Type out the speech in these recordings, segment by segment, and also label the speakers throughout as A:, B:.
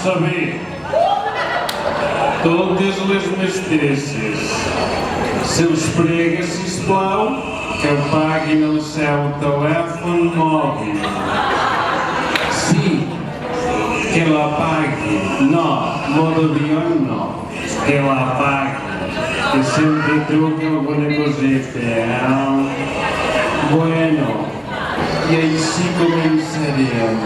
A: saber, totes les mestresses, se'ls prega, sisplau, que apaguin el seu telèfon mòbil. Sí, que l'apaguin. No, lo d'avió no, que l'apaguin. Que sempre truca alguna coseta, Bueno, i així començarem.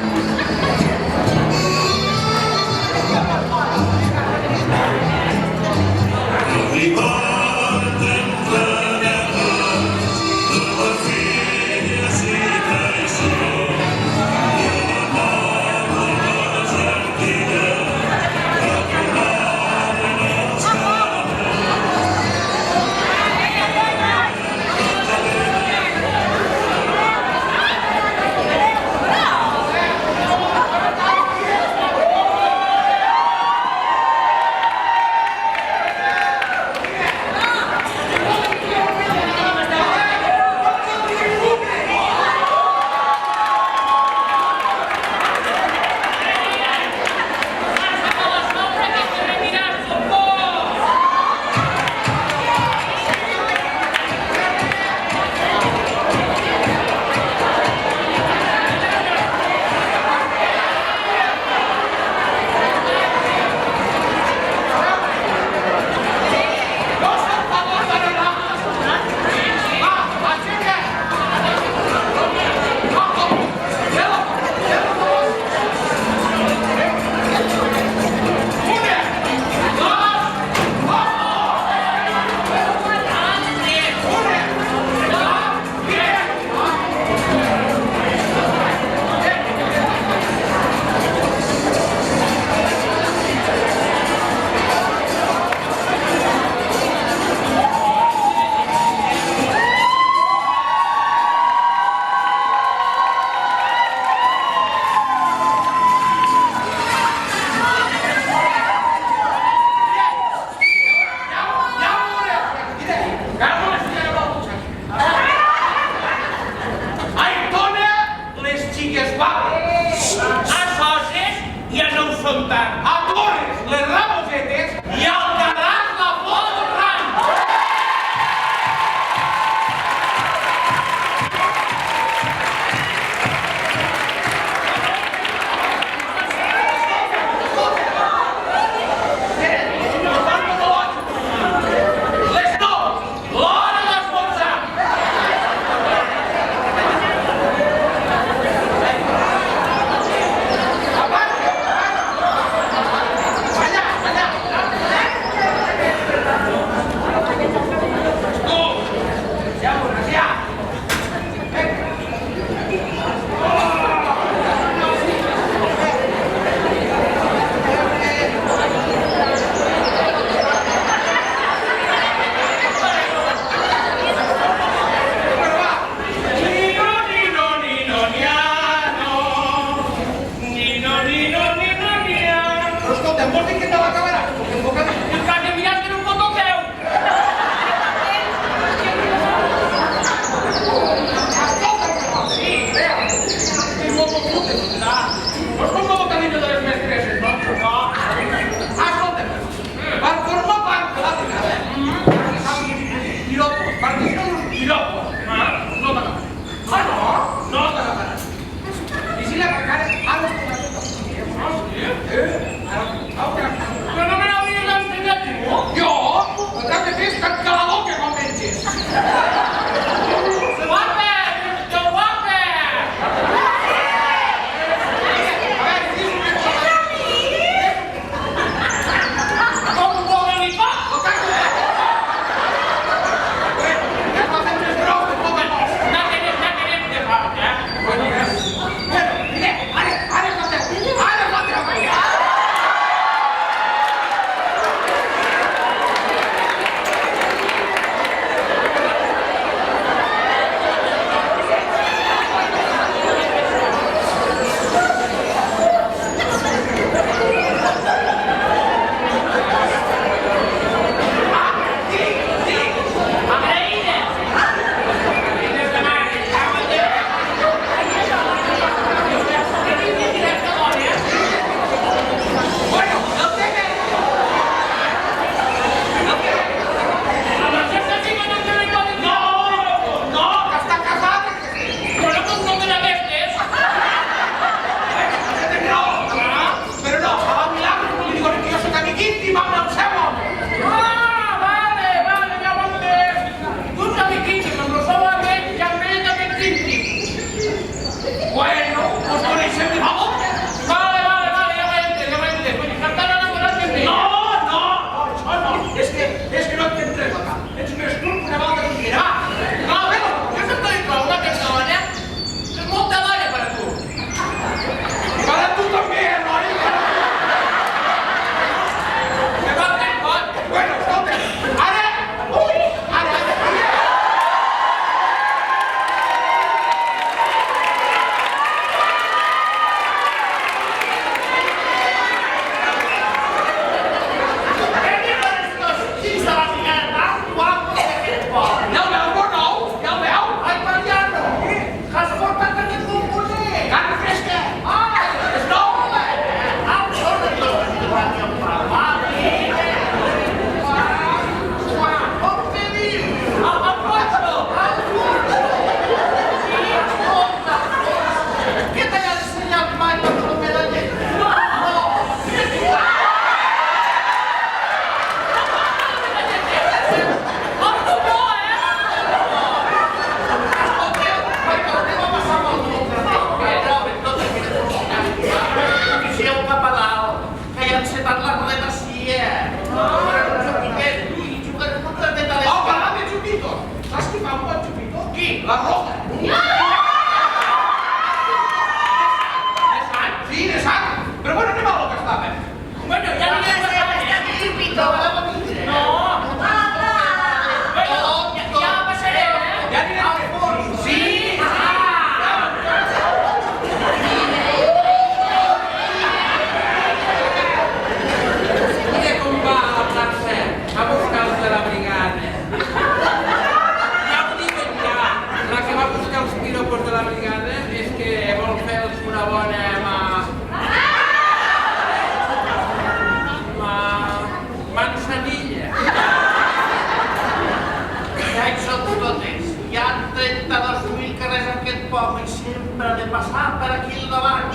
B: home sempre ha de passar per aquí al davant.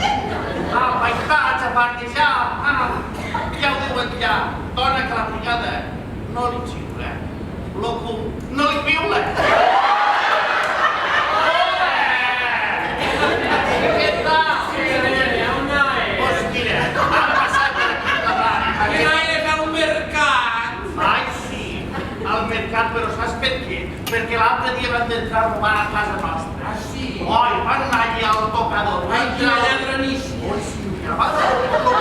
B: A paitatge, a parquejar, ja ho diuen ja, dona que la brigada no li xiula, loco, no li piula. Què tal? Pues mira, han passat per aquí al davant.
C: Que anaves al mercat?
B: Ai, sí, al mercat, però saps per què? Perquè l'altre dia van entrar a robar a casa nostra.
C: Ah, sí?
B: Oi, van anar allà al tocador.
C: Ai, quina lladranícia.
B: Oi, sí, mira, van al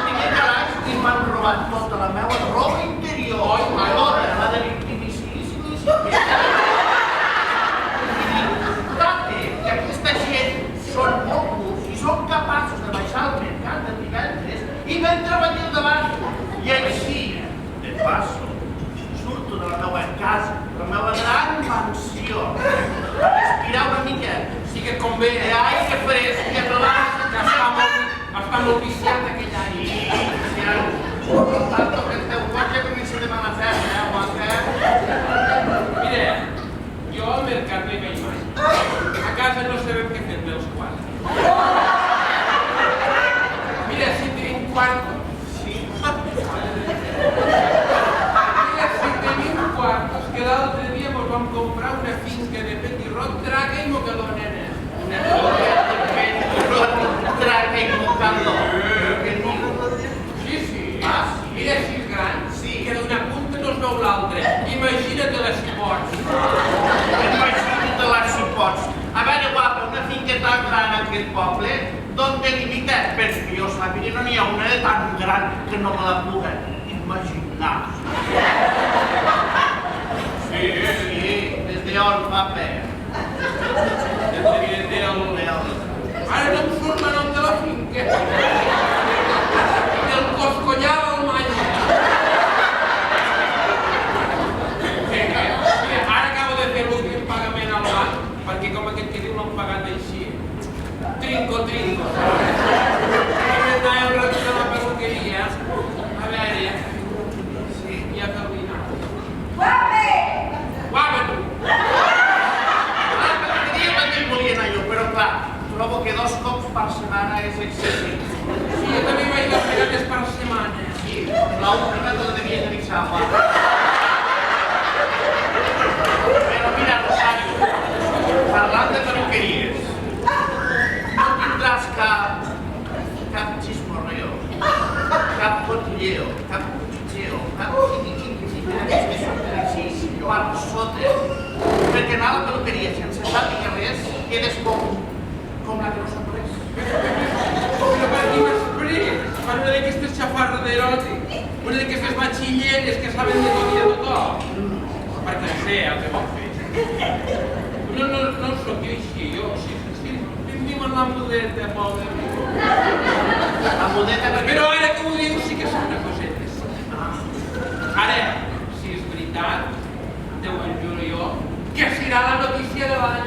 B: primer calaix i m'han robat tota la meva roba interior.
C: Oi, ma
B: dona, la de l'intimíssim. Tracte, que aquesta gent són molt curts i són capaços de baixar al mercat de divendres i vendre venir al davant. I així, de passo, surto de la meva casa, de la meva gran mansió, a respirar una mica.
C: Sí que et convé,
B: Aire fresc i relax.
C: que està molt viciat aquell aire.
B: Sí, por tanto, que el teu cotxe comença de mala fe, guapa.
C: Mira, jo al mercat no hi vaig mai. A casa no sabem què fer dels quatre. Mira, si tenim quartos.
B: Sí.
C: Mira, si tenim quartos, que l'altre dia mos vam comprar una finca de petirrot, traca i mocador, nena. Una
B: Traca i mocador.
C: Sí, sí.
B: Ah, sí?
C: Mira si és gran,
B: Sí.
C: que d'una punta no es veu l'altra. Imagina't-la si pots.
B: Imagina't-la si pots. A veure, guapa, una finca tan gran en aquest poble, d'on te limites? Perquè jo sàpiga no n'hi ha una de tan gran que no me la pugui imaginar. Sí, des d'on, papa?
C: Ara no em surt el nom de la finca. Del Coscollal al Manya. Mira, ara acabo de fer l'últim pagament al banc, perquè com aquest que diu l'han pagat així. Trinco. I m'anava a retornar a la perruqueria. A veure, sí, ja per dinar. Guapa, tu!
B: Però clar, trobo que 2 cops per setmana és excessiu.
C: Sí, jo també vaig les vegades per setmana.
B: Sí, l'última te la devies avisar, guapa. Però mira, Rosario, parlant de perruqueries, no tindràs cap xismorreo, cap cotilleo, cap pitxeo, cap per sota. Perquè anar a la perruqueria sense sàpiga res, quedes com la que no sap res.
C: Però per qui m'has pres? Per una d'aquestes xafarres d'eròtic, una d'aquestes batxilleres que saben de tot i de tothom. Perquè sé el que vol fer. No sóc jo així, si em diuen la modeta, pobre mi.
B: La modeta perquè...
C: Però ara que ho dius sí que són una coseta. Ara, si és veritat, te ho juro jo, que serà la notícia de l'any.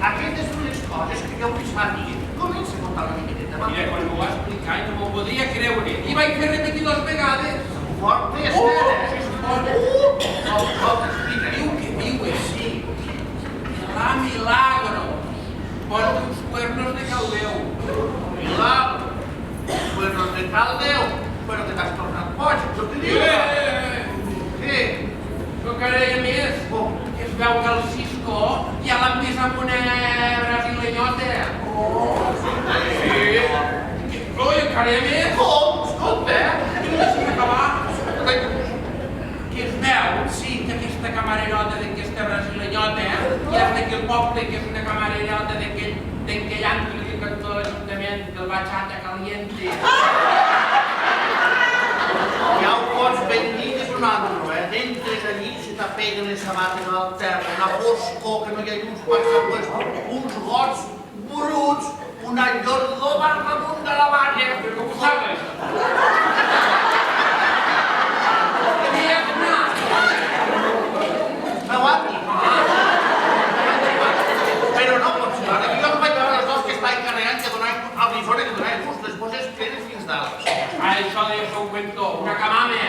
B: Aquestes són les coses que jo vull saber. Comença a contar una miqueta.
C: Mira, quan m'ho va explicar i no m'ho podria creure. I vaig fer repetir 2 vegades.
B: Fortes, explica.
C: Diu que diu,
B: Sí.
C: la Milagros porta uns cuernos de caldeu.
B: Milagro. Cuernos de caldeu. Però que t'has tornat boig, jo t'hi dic. Què?
C: Però que ara hi ha més. Que es veu que el Cisco ja l'han vist amb una brasilenyota. Sí. Oi, encara hi ha més.
B: Com? Escolta,
C: Que no deixin acabar. Que es veu, sí, que aquesta camarerota d'aquesta brasilenyota ja és d'aquí al poble, que és una camarerota d'aquell any que li diuen tot l'Ajuntament del Bachata Caliente.
B: ja ho pots ben dir que és un altre, Entres allí i se t'apeguen les sabates al terra, una foscor que no hi ha llums per saber, uns gots bruts, una llordor per damunt de la barra.
C: Però com ho sabes?
B: M'aguanti. Però no pot ser, ara que jo no vaig veure els dos que estan carregant que donaven al bifone que donaven just les poses plenes fins dalt.
C: Això deu ser un ventó, una camama.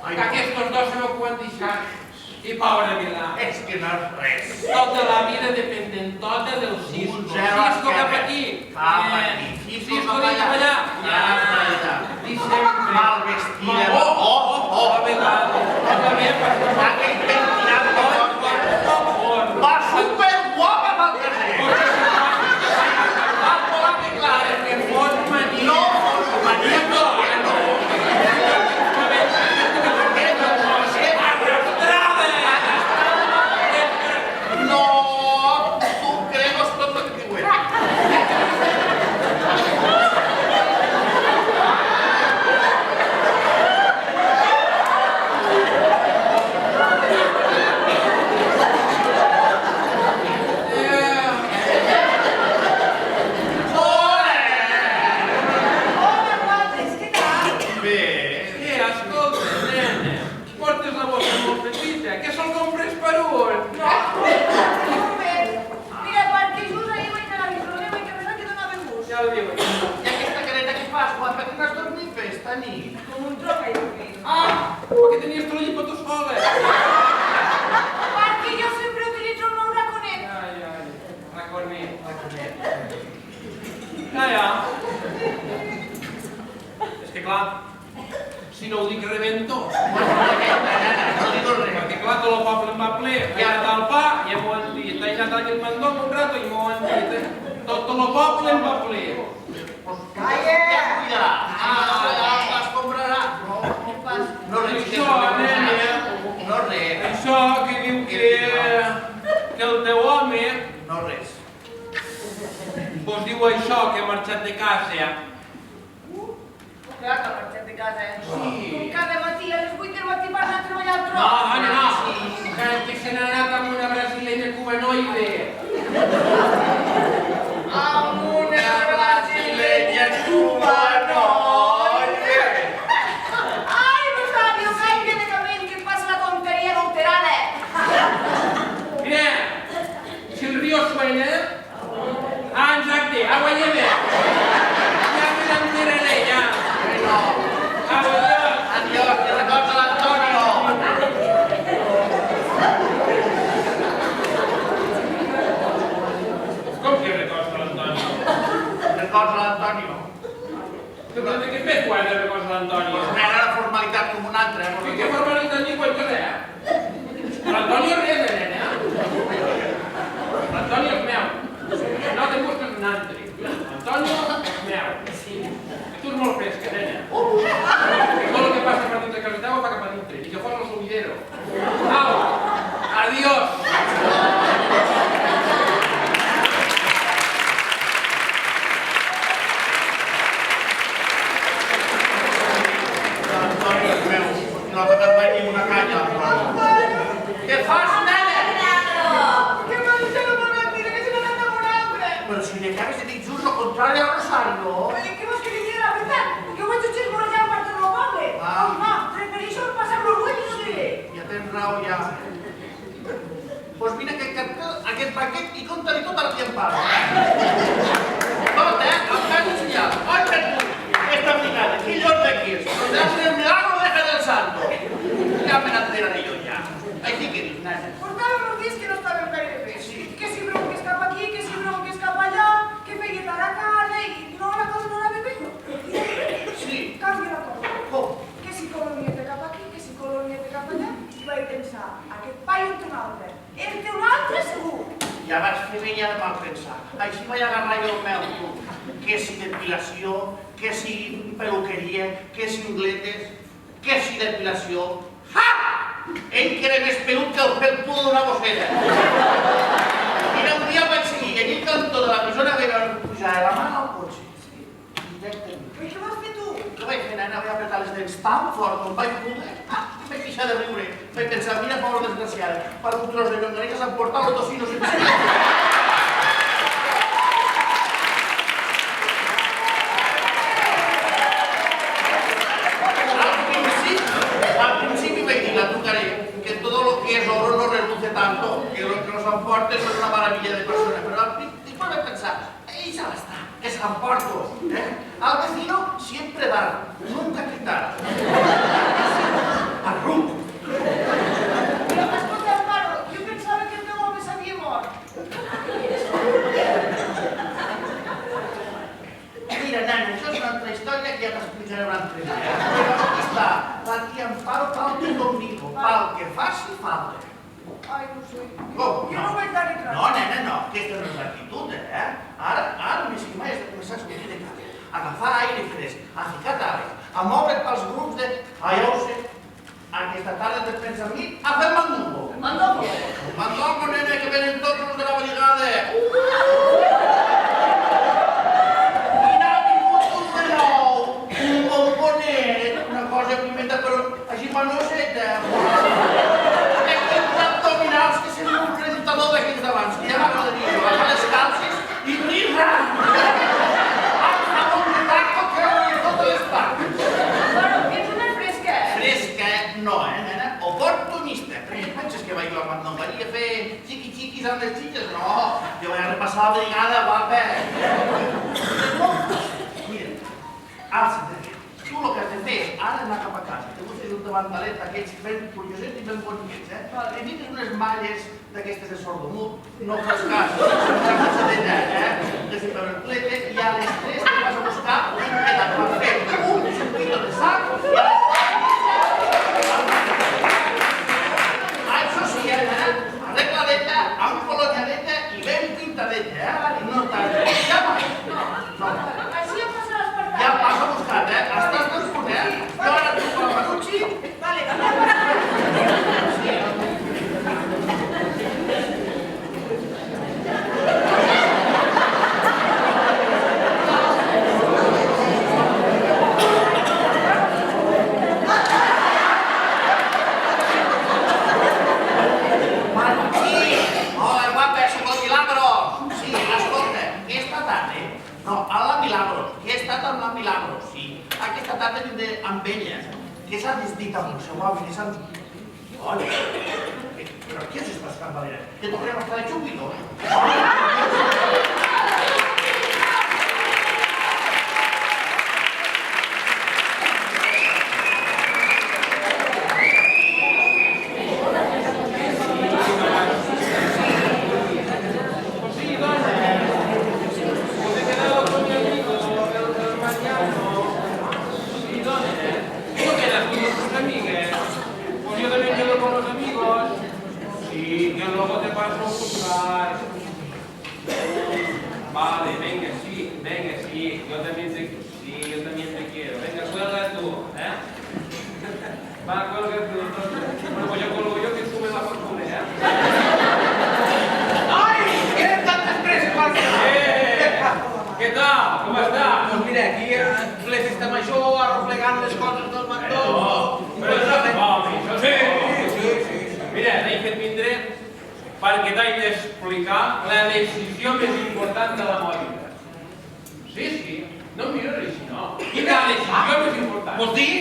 C: Que aquests dos se m'ho han deixat. I pobre Milà.
B: És que no és res.
C: Tota la vida dependent tota del Cisco.
B: Un zero
C: Cisco cap aquí.
B: Cap aquí.
C: Cisco cap allà.
B: Ja.
C: I sempre.
B: Mal vestida.
C: A vegades.
B: Aquell pentinat que porta. Va superguapa pel carrer. Va volar que clar.
C: Que fot mania.
B: No, mania no. No, tu creus tot el que diuen.
C: Què, escolta, nena, portes la bossa molt petita, que se'l compres per un. Ja ho diu.
B: I aquesta careta que fas, guapa, que n'has dormit festa nit?
C: Perquè tenies tu la llipa tu sola. Ai, raconet. Ja. És que clar, si no ho dic rebento.
B: No digo res.
C: Perquè clar, tot el poble em va ple, he anat al pa i m'ho han dit. He anat al mandó un rato i m'ho han dit. Tot el poble em va ple.
B: Calla! Ja es cuidarà. Es comprarà. No res.
C: Això, nena,
B: No res.
C: això que diu que el teu home
B: No res.
C: vos diu això, que ha marxat de casa. Sí.
D: Cada matí a les 8 del matí per anar a treballar al
C: No,
D: tron.
C: no. Que se n'ha anat amb una brasilenya cubanoide.
B: Amb una brasilenya cubanoide.
D: Ai, Rosario, canvia de cabell, que et passa la tonteria adulterada.
C: Mira, si el río suena... Ah, exacte, agua lleve. Ja me l'enteraré, ja.
B: Bueno, adiós, que recorda l'Antonio.
C: Com que recorda l'Antonio?
B: Recorda l'Antonio.
C: De què et ves quan recorda l'Antonio?
B: Era la formalitat com una altra.
C: I què formalitat ni quan que l'Antonio res, nena. L'Antonio és meu. No te busques un altre. Antonio és meu. Que tu és molt fresca, nena. Que tot el que passa per dintre casa teva va cap a dintre. I que fos el sumidero. Au! Adiós!
B: L'Antonio és meu. No ha tocat mai ni una canya. Què fas, nena?
D: Que m'ha dit que no m'ha dit que se n'ha anat amb un altre.
B: Però si li acabes de dir just el contrari a Rosario.
D: Què vols que li digui la veritat? Que ho vaig xismorejar al part del meu poble. Home, prefereixo passar-lo avui i no diré.
B: Ja tens raó, ja. Doncs mira aquest cartel, aquest paquet i conta-li tot el que em parla. Tot, el cas ensenyat. Oi, per tu, esta brigada, ¿qué llor de aquí es? Donde hacen el milagro, deja del santo. Ya me enteraré yo ya. Així que dius, nena.
D: Portàvem uns dies que no estàvem gaire bé.
B: Sí.
D: Que si bronques cap aquí, que si bronques cap allà, que feia tant a casa i no, la cosa no anava bé.
B: Sí.
D: Canvia la cosa.
B: Com?
D: Que si colonieta cap aquí, que si colonieta cap allà, i vaig pensar, aquest paio en té un altre. En té un altre segur.
B: Ja vaig fer bé ja de mal pensar. Així vaig agarrar jo el meu, tu. Que si depilació, que si peluqueria, que si ungletes, que si depilació. Ha! Ell que era més pelut que el felpudo d'una bosseta. Mira, un dia vaig seguir i allí al cantó de la persona vaig pujar de la mà al cotxe. Sí, directament.
D: Però què vas fer tu?
B: Què vaig fer, nena? Vaig apretar les dents tan fort com vaig poder. Vaig deixar de riure. Vaig pensar, mira, pobra desgraciada, per un tros de llonganissa s'han portat los tocinos sense... Al principi vaig dir, la trucaré, que todo lo que es oro no reluce tanto, que lo que nos emporte es una maravilla de persona. Pero después vaig pensar, ja basta, que se l'emporto. Al vecino siempre dar, nunca quitar. Arruc.
D: Però escolta,
B: a ficar tarda, a moure't pels grups de... Ah, ja ho sé, aquesta tarda te pensa amb mi a fer mandongo.
D: Mandongo?
B: Mandongo, nena, que venen tots els de la brigada. I n'ha vingut un de nou, un bombonet, una cosa pimenta, però així manoseta. Aquests abdominals que sembla un rentador d'aquells d'abans, que ja m'agradaria agafar les calces i brisa! Agafar un taco que ho totes les parts.
D: Bueno, que ets una fresca.
B: Fresca, no, nena? Oportunista. Però què penses que vaig jo a Mandongaria a fer xiqui-xiquis amb les xitxes? No, jo vaig a repassar la brigada, guapa. Mira, alça, tu el que has de fer és ara anar cap a casa. Te busques un davantalet d'aquests ben curiosets i ben boniquets, Li fiques unes malles d'aquestes de sordomut, no fas cas, una passadeta, de superplete, i a les 3 te vas a buscar un pedaç per fer un circuito de sac i a les 3... Això sí, arregladeta, amb coloniadeta i ben pintadeta, I no t'has de buscar. No.
D: Així em passaràs per casa.
B: Ja passa buscat, Estàs tot punt, Jo ara truco al Manucci.
D: Vale,
B: Hola, guapa, soc el Milagros. Sí, escolta, aquesta tarda... No, a la Milagros, que he estat amb la Milagros, sí. Aquesta tarda vindré amb ella, que s'ha desdit amb el seu avi, que s'han... Oi, però què és aquesta escambalera? Que tornem a estar de xupito?
C: perquè t'haig d'explicar la decisió més important de la meva vida. Sí, no em mires així, no. Quina decisió més important? Vols dir?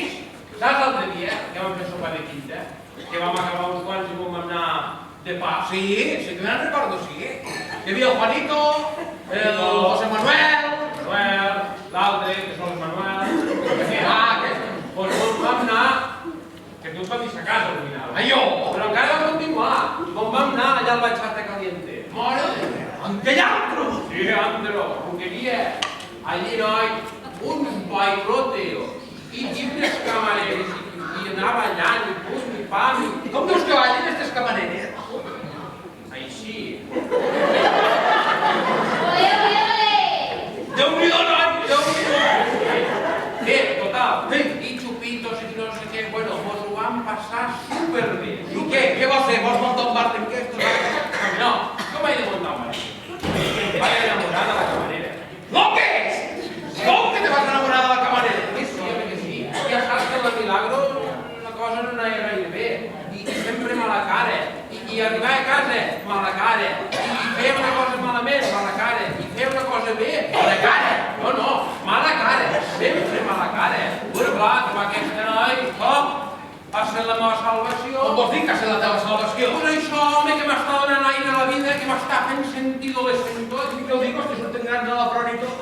C: Saps l'altre dia que vam fer sopar de quinta? Que vam acabar uns quants i vam anar de pa? Sí que me'n recordo, sí. Hi havia el Juanito, el José Manuel, l'altre, que són els Manuel, doncs vam anar, que tu et vas deixar a casa al final. Jo? Però encara va continuar. Com vam anar allà al Bachata Caliente. Mare de Déu, ante l'altro! Sí, antro. Perquè hi havia allí, noi, un bailoteo i unes camareres i anar ballant i pum i pam. Com veus que ballen aquestes camareres? Així. Déu-n'hi-do, noi! Déu-n'hi-do! Bé, total, i xupitos i no sé què, bueno, mos ho vam passar superbé. I què? Què vols fer? Vols muntar un bar d'enquestos? No, com vaig de muntar un bar? Vaig enamorar de la camarera. No, què és? Com que te vas enamorar de la camarera? Sí, home, que sí. Ja saps que en la Milagro la cosa no anava gaire bé. I sempre mala cara. I arribar a casa, mala cara. I fer una cosa malament, mala cara. I fer una cosa bé, mala cara. No, mala cara. Sempre mala cara. Però clar, com aquesta noi, va ser la meva salvació. Com vols dir que ha ser la teva salvació? Pues això, home, que m'està donant aire a la vida, que m'està fent sentir adolescent tot. I que ho dic, que surten grans a la front i tot.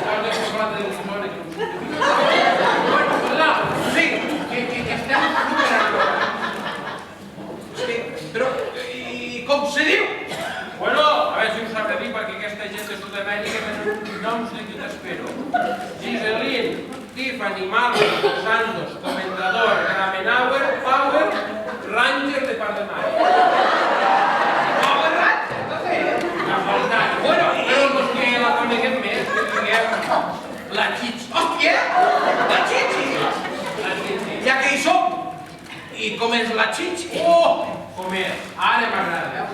C: Has de fer plata de l'Isona, que no surten. Bueno, sí, que estem superant. Sí, però, i com se diu? Bueno, a veure si ho sabré dir, perquè aquesta gent de Sud-amèrica tenen noms de qui t'espero. Giselin, Tiffany, Marlon, Santos, Comendador, Gramenauer, Power, Ranger de Par de Mar. Power Ranger, no sé. La faltat. Bueno, però doncs que la coneguem més, que diguem La Chichi.
B: Hòstia! La Chichi! Ja que hi som! I com és la Chichi?
C: Oh! Com és? Ara m'agrada.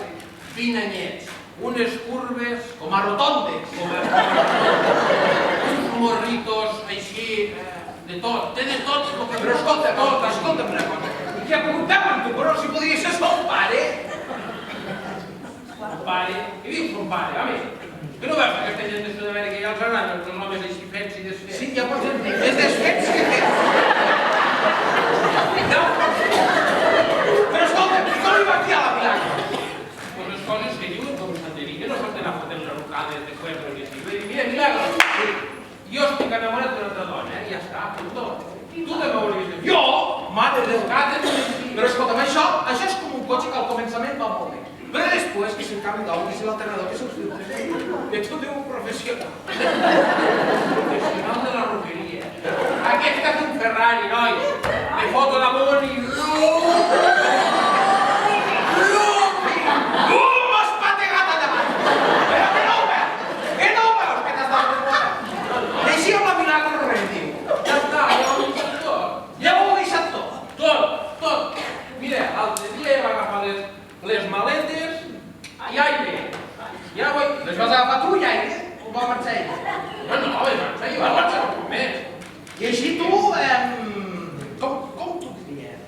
C: Finanyets. Unes curves
B: Com a rotondes.
C: com uns morritos així, de tot. Té de tot el que...
B: Però escolta'm una cosa. Què apuntava amb tu, però si podria ser son pare?
C: Son pare. Què dius, son pare? Home, que no veus que aquesta gent de Sud-amèrica ja els agraden els homes així fets i desfets?
B: Sí, ja pots entendre. És desfets que fets. No. Però escolta'm, com li va aquí a la Milagro?
C: Pues les coses que diuen com santeria, no s'han d'anar fotent les rucades de cuerpo i així. Mira, Milagro, jo estic enamorat d'una altra dona, ja està, punto. Tu també hauries de dir.
B: Jo? Mare Déu.
C: Però
B: Però escolta'm, això és com un cotxe que al començament va molt bé. Però després que se'l canvi d'oli, que és l'alternador, que se'l filtre. Que tu tens un professional.
C: professional de la roqueria. Aquest que té un Ferrari, noi. Me foto damunt i...
B: M'has pategat endavant! Però que no ho veus? Que no ho veus, que t'has dat de boca? Deixi amb la Milagro rendiu.
C: Ja està, ja ho he deixat tot.
B: Ja ho heu deixat tot.
C: Tot. Mira, l'altre dia he agafat les maletes i aire. Ja ho he...
B: Les vas agafar tu, ja, o va marxar ell?
C: No, vaig marxar jo, vaig marxar un mes.
B: I així tu, com tu diries?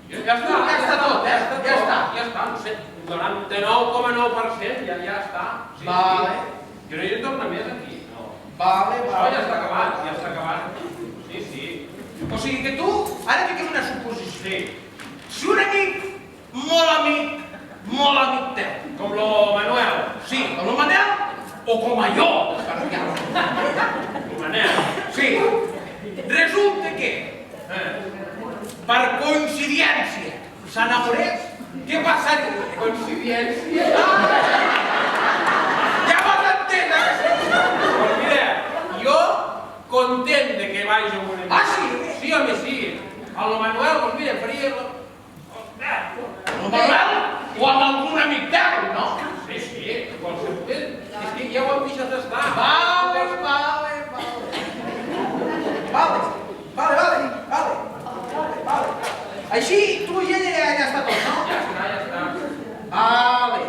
C: Ja està.
B: Ja està tot, ja està.
C: Ja està, no sé, 99,9%, ja està. Sí,
B: Vale.
C: Sí. Jo no hi he de tornar més aquí, no.
B: Vale.
C: Això ja està acabat, Sí.
B: O sigui que tu, ara fiquem una suposició.
C: Sí.
B: Si un amic, molt amic teu,
C: Com lo Manuel.
B: sí, com el Manel, o com a jo,
C: Lo Manel.
B: sí, resulta que, per coincidència, s'enamorés, què passaria?
C: Coincidència.
B: Ja vas entendre!
C: Pues mira, jo content de que vagi amb un amic.
B: Ah, sí?
C: Sí, home, sí. A lo Manuel, pues mira, faria...
B: Amb Manuel o amb algun amic teu, no?
C: Sí, qualsevol. És que ja ho hem deixat estar.
B: Vale. Així, tu i ella ja està tot, no?
C: Ja està.
B: Vale.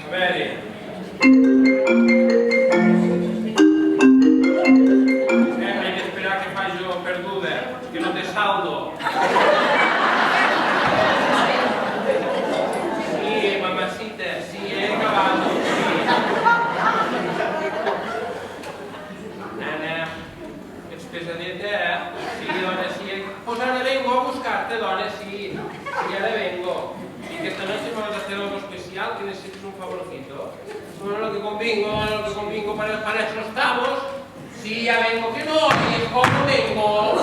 C: A veure... Hay que esperar que faci perduda, que no té saldo. Sí, mamacita, sí, he acabado. Nana, ets pesadeta, Sí, dona, sí. Pues ara vengo a buscarte, dona, sí. Sí, ara vengo. Y que esta noche me vas a hacer algo especial, que necesites un favorcito. Bueno, lo que convingo para eso estamos. Sí, ya vengo, que no, y ¿cómo vengo?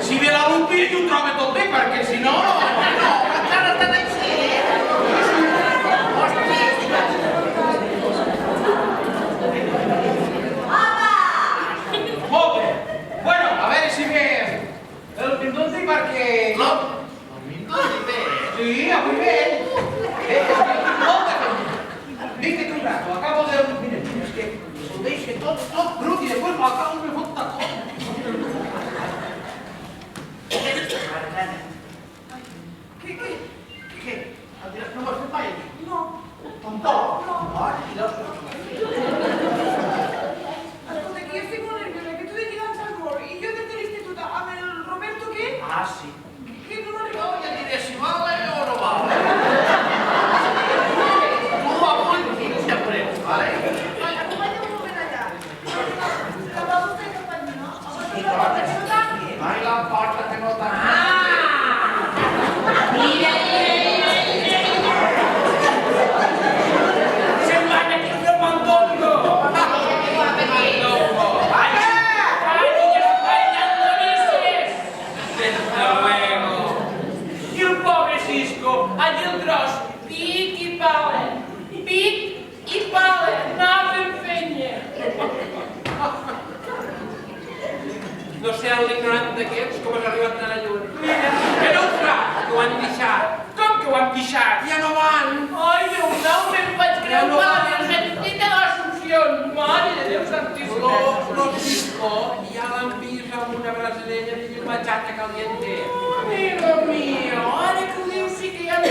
B: Si ve la Lupi i ho troba tot bé, perquè si no... encara estan així. Molt bé. Bueno, a veure si ve el Pindonzi perquè...
E: No, el Pindonzi ve.
B: Sí, avui ve ell. És que tinc molta feina. Vinga, un rato, acabo de... Mira, és que ho deixa tot brut i després l'acabo de fotre tot. Ah, sí.
D: Quin número?
B: Jo ja diré si vale o no vale. Tu avui 15 preus, vale?
D: Acompanya'm un moment allà. Que va vostè cap a mi, no? Home, que no pot ajudar.
B: Ai, la porta que no t'ha...
C: Mira! Sembla que aquí no mandongo! I el pobre Cisco, allí el gros, pic i pala, anava fent fenya. No sé l'ignorant d'aquests com has arribat tan lluny. Mira, que no ho fa, que ho han deixat. Com que ho han deixat? Ja no van. Ai, Déu meu, me'n vaig creuar, i té les opcions. Mare de Déu santíssim. Lo Cisco ja l'han vist amb una brasilella de bachata caliente. Amigo mío, ara que ho dius sí que ja em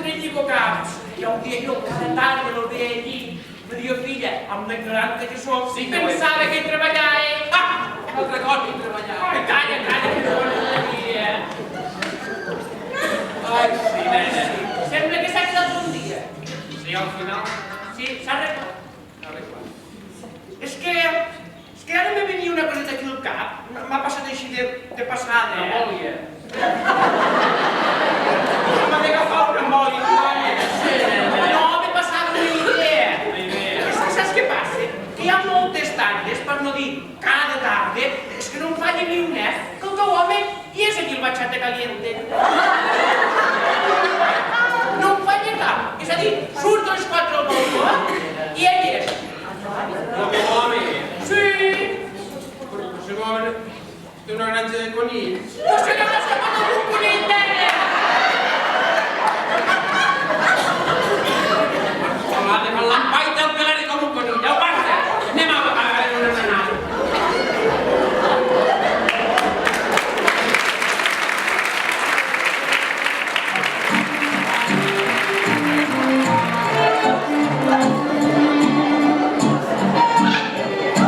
C: trillico caps. Ja ho deia jo cada tarda, lo deia allí. Però jo, filla, amb l'ignorant que soc, pensava que hi treballava. Altra cosa hi treballava. Calla, que no ho dia. Ai, sí, nena. Sembla que s'ha quedat un dia. Sí, al final. Sí, s'ha arreglat. És que ara me venia una coseta aquí al cap. M'ha passat així de passada. Una mòlia. M'ha d'agafar una mòlia. No, me passava una idea. Saps què passa? Que hi ha moltes tardes, per no dir cada tarda, és que no em falla ni un F, que el teu home hi és aquí el bachata caliente. No em falla cap. És a dir, surt a les 4 al balcó i ell és. El teu home? Sí. Però el seu home té una granja de conills. No sé, no és que pot un conill, nena. L'ha de fer l'empaita al pelar com un conill. Ja ho basta. Anem a veure una manada.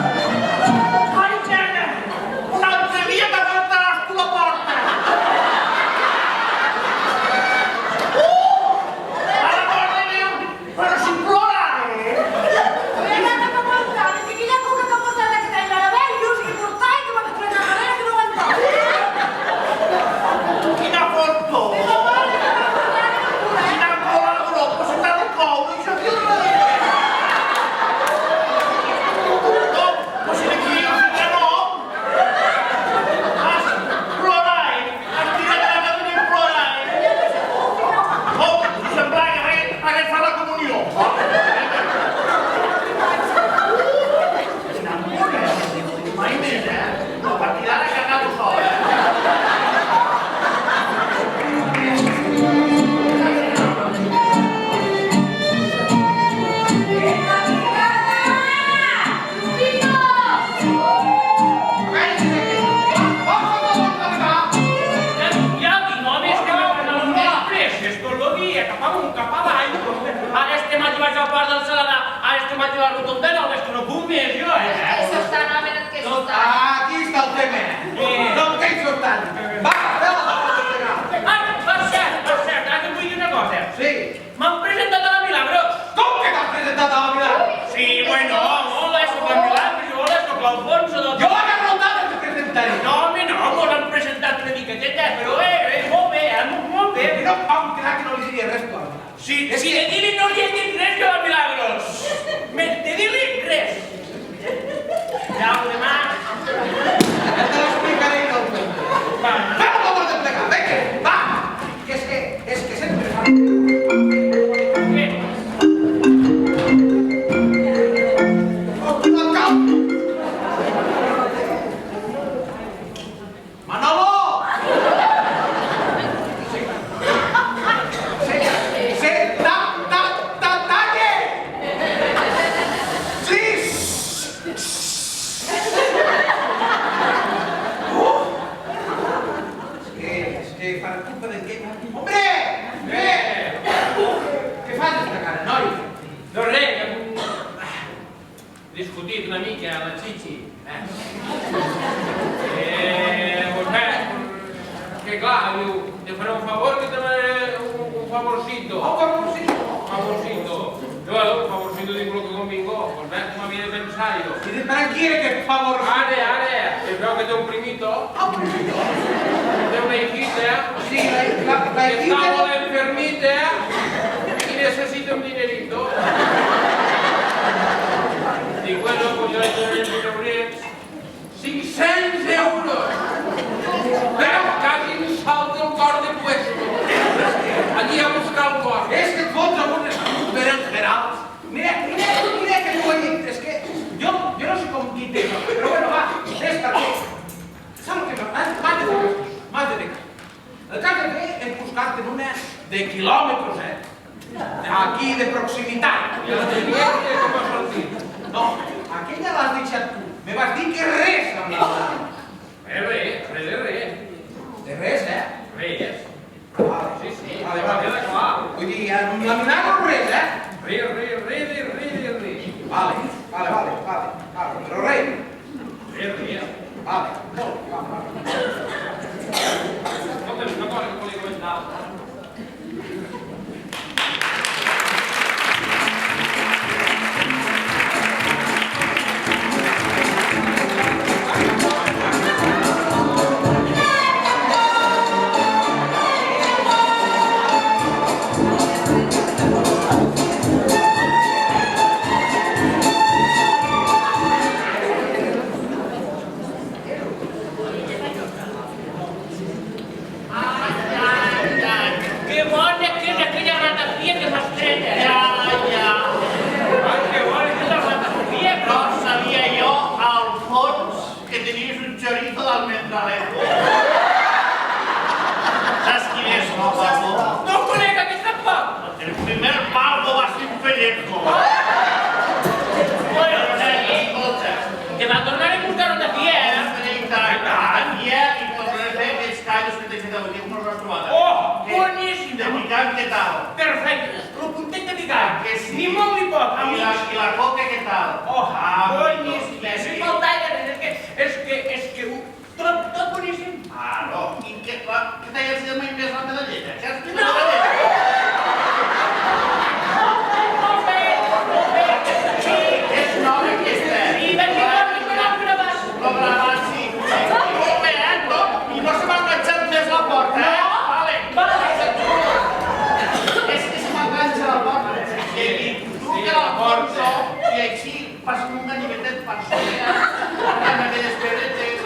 B: Ai, nena! Un altre dia t'aguantaràs tu la porta! A la mort de Déu! Però si plora,
D: Mira que m'aguantar, que aquella cuca que porta la que traia la vellos i portar i que m'ha de fer una manera que no aguantar.
B: Quina foto!
D: Però mare, que m'ha portat la cura,
B: Quina cola, però, però si t'ha de coure, això aquí al darrere! No, però si d'aquí que no! Has plorat, has tirat la cabina i plorat! Oh, sembla que hagués fet la comunió! Quina mona! Mai més, a partir d'ara que acabo sol,
C: Ja vinc, home, és que m'ha donat unes presses tot el dia, cap amunt, cap avall. Ara estem arribats al parc del Saladà, ara estem arribats a la rotonda nova, és que no puc més jo,
E: Aquí està el tema. No em queis sortant. Va, feu-la la
C: Ai, per cert, ara que vull dir una cosa.
E: Sí.
C: M'han presentat a la Milagros.
E: Com que t'has presentat a la Milà?
C: Sí, bueno, hola, soc la Milagros, hola, soc l'Alfonso del...
E: Jo la garrotada que presentaré.
C: No, home, no, mos han presentat una miqueteta, però molt bé.
E: Però vam quedar que no li diria res, clar.
C: Si de dir-li no li he dit res jo a Milagros. De dir-li res. Ja ho demà.
E: Ja te l'explicaré i no el conto.
C: Va.
E: Feu el favor de plegar, vinga, va! Que és que sempre fa...
C: Què?
E: Oh, el cap! Manolo! Sí, talle! Sí! És que per culpa de què? Hombre! Bé! Què fas d'esta cara, noi?
C: No res, que discutit una mica a la Chichi. Pues bé, dispensario.
E: I per qui era aquest favor?
C: Ara, que veu que té un primito.
E: Un primito?
C: Té una hijita.
E: Sí, la
C: Que està
E: hijita...
C: molt enfermita i necessita un dinerito. Dic, bueno, pues jo li donaré 1.000 eurets. 500 euros! Però quasi em salta el cor de puesto. Allí a buscar el cor.
E: És que et fots amb unes berenjerals. Mira que t'ho he dit. És que jo no sé com qui té, però bueno, va, és perquè... Saps el que m'has de fer? M'has de fer. El que has de fer és buscar-te una de quilòmetres, aquí de proximitat.
C: I la de Vietge com ha sortit?
E: No, aquella l'has deixat tu. Me vas dir que res amb la dona.
C: Res de res.
E: De res,
C: Res.
E: Vale.
C: Sí,
E: Vale,
C: va quedar clar.
E: Vull dir, amb la milagro res,
C: Res.
E: Vale, però res.
C: Res.
E: Vale, molt, va.
C: Escolta'm, una cosa que volia comentar.
B: Que bona que és aquella ratafia que s'estrella.
C: Ai, que bona que és la ratafia.
B: No sabia jo, al fons, que tenies un chorizo d'almendralejo. Saps quin és, no, guapo?
C: No ho conec, aquest tampoc.
B: El primer palmo va ser un pellejo. Bueno, o sigui, escolta,
C: Que va tornar a buscar ratafia,
B: i tornaré a fer aquells callos que t'he fet avui, com els has trobat?
C: Oh, boníssim.
B: De picant, què tal?
C: Perfecte. El puntet de picant.
B: Que sí.
C: Ni molt ni poc,
B: I
C: amics.
B: la coca, què tal?
C: Oh,
B: boníssim.
C: boníssim. No falta gaire, és que tot boníssim.
B: Claro. I què t'has dit mai més la medalleta? Què has dit la medalleta?
C: Molt bé.
B: Sí, és nova aquesta.
C: I de què va gravar?
B: Lo gravat, sí. Molt bé, I no se m'ha enganxat més la porta, Vale. És que se m'ha enganxat la porta. I tu que la porta i així fas un ganivetet per sobre, amb aquelles pedretes.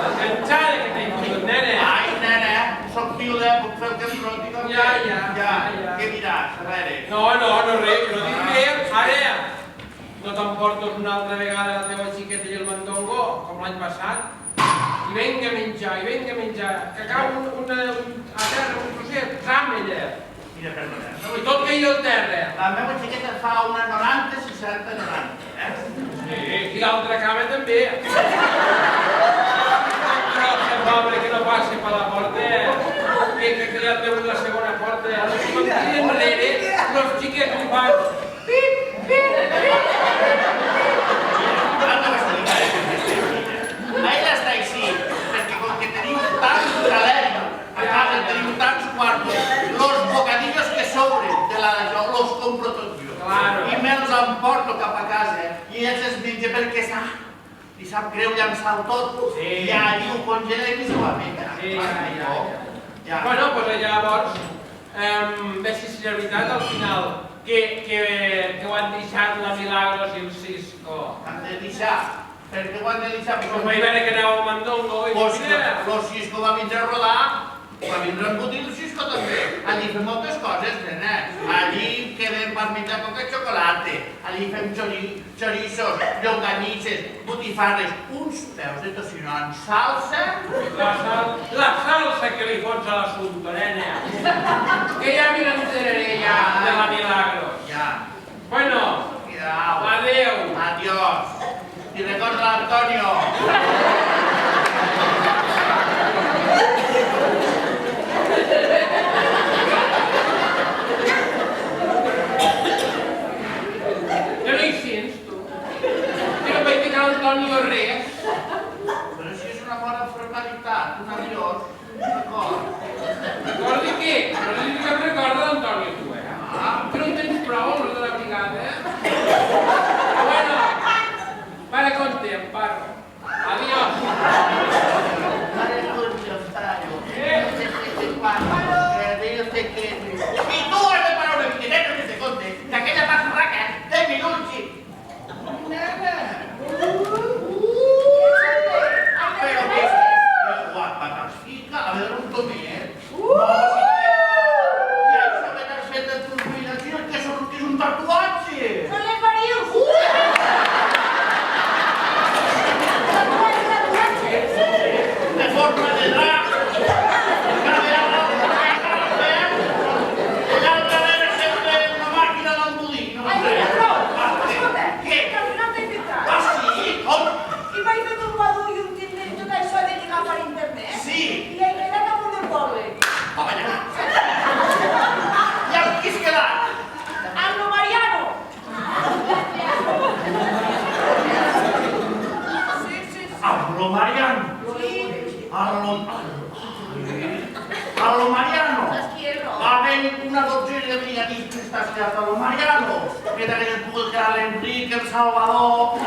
C: Enganxada que t'he fotut, nene.
B: Ai, nena, soc viuda, puc fer el que em roti.
C: Ja.
B: Què diràs? A veure.
C: No, res, no dic res. Ara, no t'emportes una altra vegada la teva xiqueta i el mandongo, com l'any passat, i venga a menjar, que cau a terra un trosset, ella.
B: Mira, perdona.
C: I tot caia al terra.
B: La meva xiqueta fa una 90, 60, 90,
C: Sí, i l'altra cama també. Però que pobre que no passi per la porta, que ja té la segona porta. I enrere, els xiquets li fan...
B: Ella està així, perquè com que tenim tant calent, a casa tenim tants quartos, los bocadillos que sobren de la d'això, los compro tots jo.
C: Claro.
B: I me'ls emporto cap a casa i ells es mengen perquè li sap greu llançar-ho tot.
C: Sí.
B: I allí ho congela i se ho menja.
C: Sí,
B: Ja.
C: Bueno, doncs llavors, bé, si és veritat, al final, que ho han deixat la Milagros i el Cisco.
B: Han de deixar. Per què ho han de deixar?
C: Pues vaig veure que aneu al Mandongo i
B: Pues
C: dic, mira,
B: el Cisco va vindre a rodar, va vindre a embotir el Cisco també. Allí fem moltes coses, nena. Allí quedem per menjar coca i xocolata. Allí fem chorizos, llonganisses, botifarres, uns peus de tocino amb salsa.
C: la salsa que li fots a l'assumpte, nena. Que ja m'hi enteraré ja de la Milagros.
B: Ja.
C: Bueno,
B: Cuidao.
C: adeu.
B: Adiós. I recorda l'Antonio.
C: Ja no hi sents, tu. Que no vaig dir a l'Antonio res.
B: Però si és una bona formalitat, un adiós, d'acord.
C: Recordi què? No li dic que recorda l'Antonio, tu,
B: Ah.
C: Que no en tens prou amb la de la brigada,
D: navegar per internet?
B: Sí.
D: I he quedat a punt del poble.
B: Home, ja. I amb qui has quedat?
D: Amb lo Mariano. Sí.
B: Amb lo Mariano.
D: Sí.
B: Amb lo Mariano.
D: Saps qui és, no?
B: Havent una dotzena de brigadistes que estàs quedat amb lo Mariano. Que t'hagués pogut quedar l'Enric, el Salvador,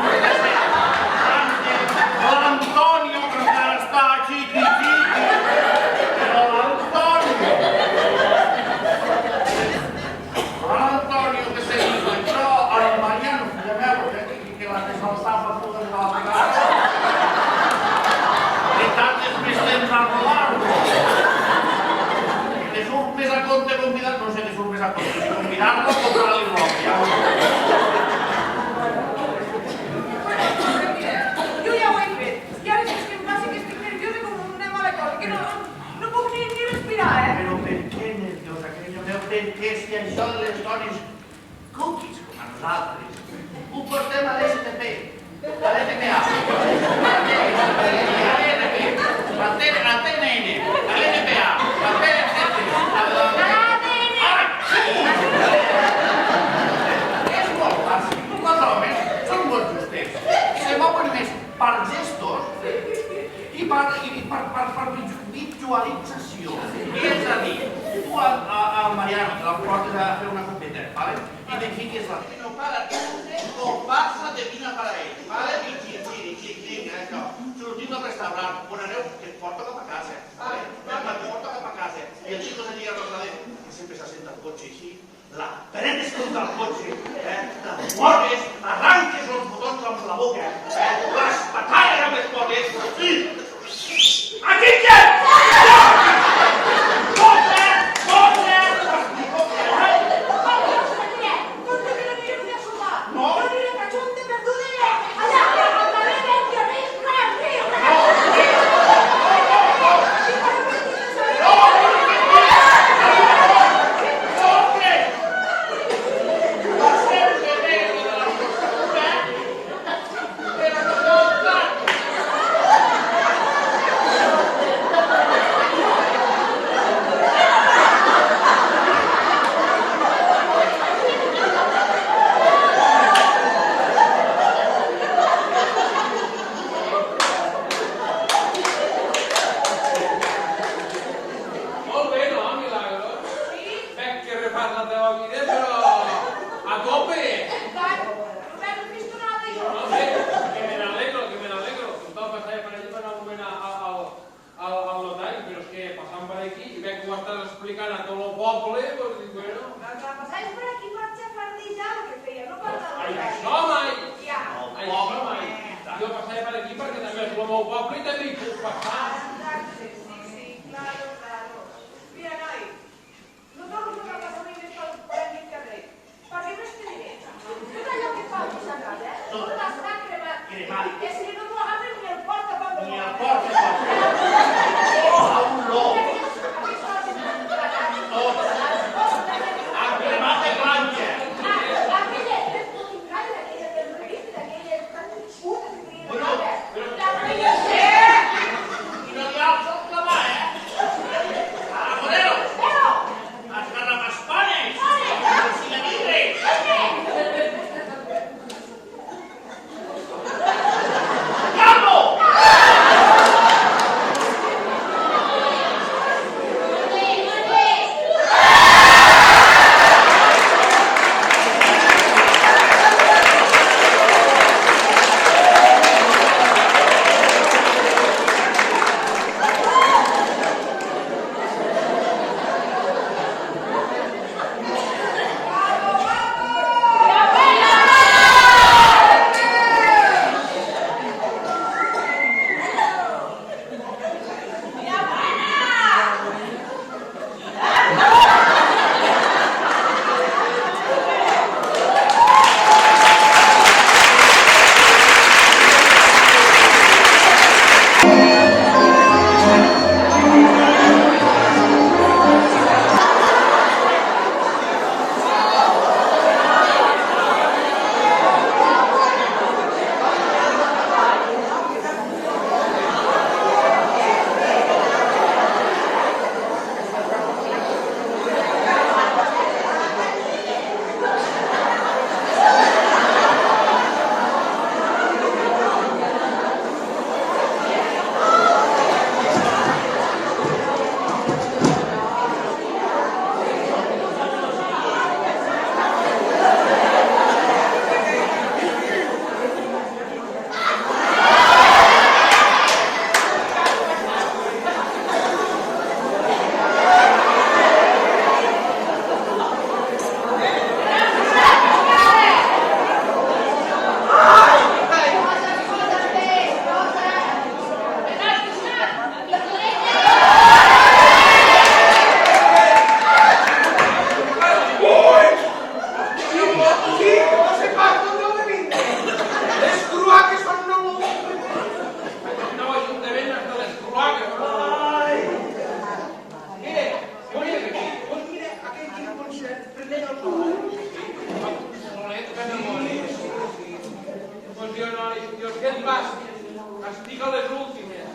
B: l'Antonio, que encara està xiqui. Però l'Antonio, que se diu, però el Mariano, filla meu, que la que s'alçava puta de la vegada, que tardes més temps a rodar-lo. Que surt més a compte convidar, no sé que surt més a compte, si convidar-lo o comprar-li roba, ja ho sé.
D: Jo ja ho he fet. I ara és que em passa que estic nerviosa com una mala cosa, que no puc ni respirar,
B: Però per què nerviosa, carinyo meu? Perquè si això de les dones cookies com a nosaltres ho portem a l'STP, a l'ETPA, a TNN, a l'ETPA, a PNC, és molt fàcil. Els homes són molt justets. Se mouen més per gestos i per visualització. És a dir, tu al Mariano te la portes a fer una copeta, ¿vale? I te fiques la pena para o passa de vina para ell, ¿vale? I xic, això. Sortim del restaurant, on aneu, que et porto cap a casa, ¿vale? Et porto cap a casa. I el xico se lliga a l'ordenador, que sempre s'assenta al cotxe així, la prenes contra el cotxe, la mueves, arranques els botons amb la boca, les batalles amb les potes i... Aquí què?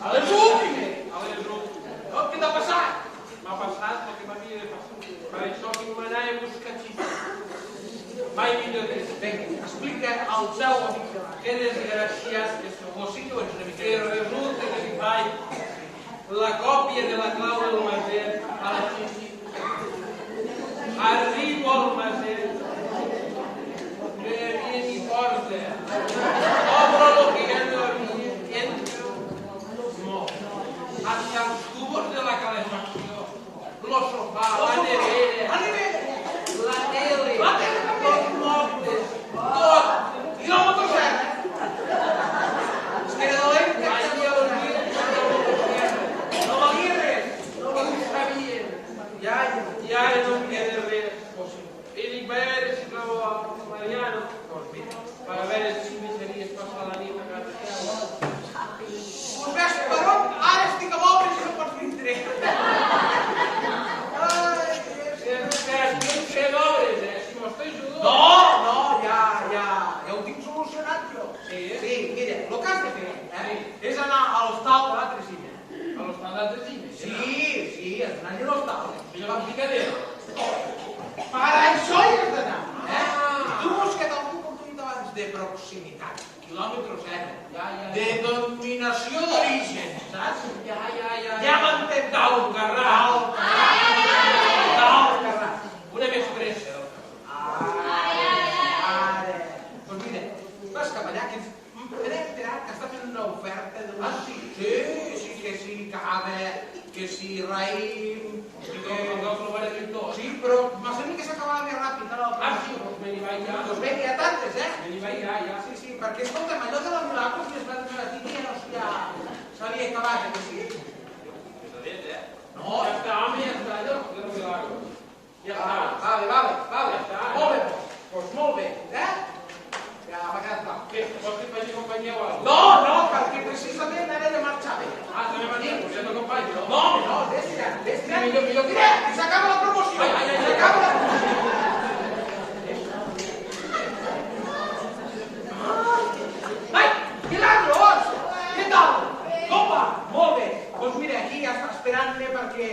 E: A les últimes.
C: A les últimes.
E: No, què t'ha passat?
C: M'ha passat el que m'havia de passar. Per això que m'anava a buscar xifres. Mai millor dit.
E: Vinga, explica al seu amic.
C: Que desgraciat que sou.
E: O sí que ho ets una mica.
C: Que resulta que li faig la còpia de la clau del maset a la xixi. Arribo al maset. Que havia ni porta. Obro lo que ja no havia. Entro. No. Hasta els tubos de la calefacció. Lo sofà, la nevera.
E: La nevera.
C: La tele.
E: La tele també.
C: Los mobles. Tot.
E: I la motosserra. És que era dolent que no valia res.
C: No ho sabien. Ja no em queda res. I dic, vaig a veure si trobo a Mariano. Doncs mira, per a veure si m'aixeries passar la nit a casa teva.
E: Pues ves per on? Ara estic a l'obra i si no pots vindre. Ai,
C: Que estic fent obres, si m'ho estic ajudant.
E: no, ja ho tinc solucionat jo.
C: Sí?
E: Sí, mira, el que has de fer és anar a l'hostal de la Tresina.
C: A l'hostal de Tresina.
E: Sí, has d'anar a l'hostal.
C: I jo vam picadero.
E: Per això hi has d'anar. Tu busca't algú, com tu he dit abans, de proximitat, quilòmetre zero, de dominació d'origen, saps? Ja m'entens.
C: D'Alt Carràs. Una més pressa.
E: Ara. Doncs mira, vas cap allà, que m'he enterat que està fent una oferta de... Ah, sí? Sí, que sí, cava, que sí, raïm... Sí, però m'ha semblat que s'acabava més ràpid, ara la
C: Ah, sí, doncs me n'hi vaig ja.
E: Doncs bé, hi ha tantes,
C: Me n'hi vaig ja.
E: Sí, perquè, escolta'm, allò de la Milagros que es va donar a ti, ja s'havia acabat, que sí? No,
C: Ja està, home, ja està, allò. Ja està.
E: Vale.
C: Ja està.
E: Molt bé, doncs molt bé, Ja m'ha quedat clar.
C: Què? Vols que et faci companyia o alguna
E: No, perquè precisament ara he de marxar bé.
C: Ah, també va dir, doncs ja t'acompanyo.
E: No, vés tirant. Millor. Mira, i s'acaba la promoció. S'acaba la promoció. Ai, Milagros! Què tal? Com va? Molt bé. Doncs mira, aquí ja està esperant-me perquè...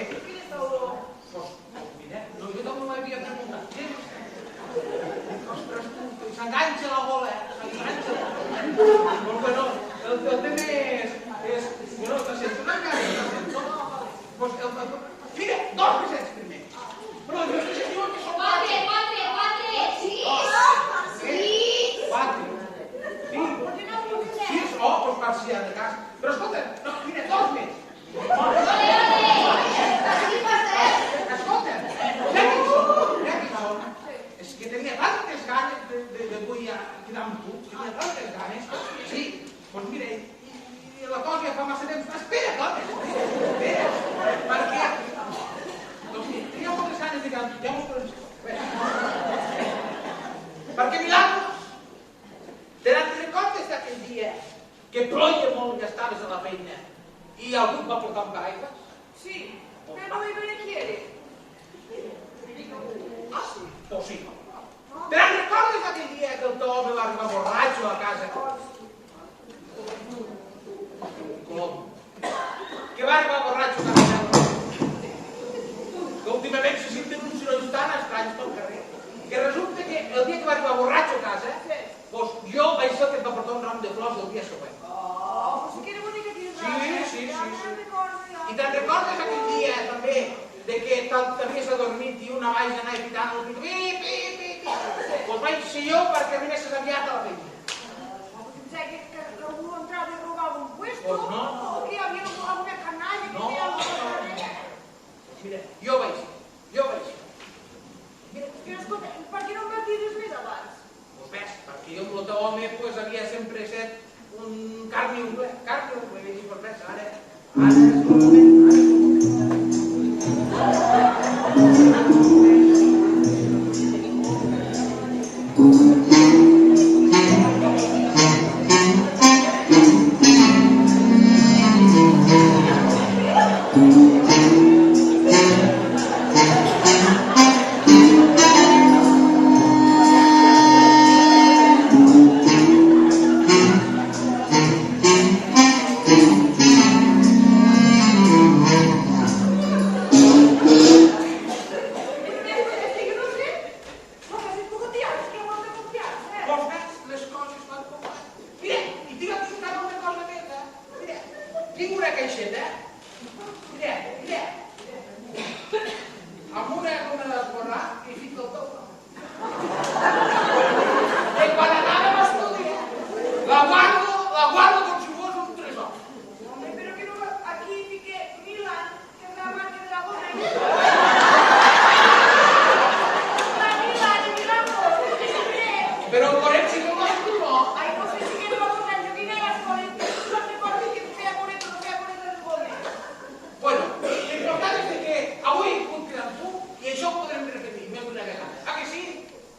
E: Doncs mira, jo també m'havia preguntat. Ostres, s'enganxa la bola, s'enganxa. Doncs bueno, el tema és... Bueno, t'assento una cara, mira, 2 pesets primer. Però els meus pesets diuen que són 4. 4. Sí, doncs per si ha de cas. Però escolta, no, mira, 2 més. Escolta, mira qui són. És que tenia tantes ganes d'avui a quedar amb tu. Tenia tantes ganes. Sí, doncs mira, i la cosa ja fa massa temps. Espera, home. Espera, perquè... Doncs mira, tenia moltes ganes de quedar amb tu. Ja m'ho podem dir. Perquè Milagros, te recordes d'aquell dia que ploia molt i estaves a la feina i algú et va portar un paraigües?
D: Sí, pero no me quiere.
E: Ah, sí? O sí. Te recordes d'aquell dia que el teu home va arribar borratxo a casa? Com? Que va arribar borratxo a casa? Que últimament se senten uns sorolls tan estranys pel carrer que resulta que el dia que va arribar borratxo a casa, doncs jo vaig ser el que et va portar un ram de flors el dia següent.
D: Pues si quiere bonica tienes
E: Sí.
D: Ya me recuerdo ya.
E: I te'n recordes aquell dia també de que t'havies adormit i una vaig anar evitant el crit Doncs vaig ser jo perquè arribessis aviat a la feina.
D: Pues pensé que algú entrava i robava un puesto.
E: Pues no.
D: O que hi havia alguna canalla que
E: No.
D: feia alguna cosa.
E: Mira, jo vaig ser.
D: Però escolta, per què no em vas dir res més abans?
E: Doncs ves, perquè jo amb el teu home havia sempre set un carn i ungla. I vaig dir, doncs ves, ara és el moment. caixeta, mira, amb una goma d'esborrar i fica el teu nom. I quan anàvem a estudiar, la guardo com si fos un tresor.
D: Hombre, pero que no, aquí fique Milan, que es la marca de la goma. La Milan, y Milan,
E: Però el Coret sí que el vas tu, no?
D: ay, no sé si quiero vamos a yo vine a las coletas, no sé por qué sea coletas, no sea coletas de goles.
E: Bueno, l'important és que avui puc quedar amb tu i això ho podrem repetir més d'una vegada. Ah, que sí?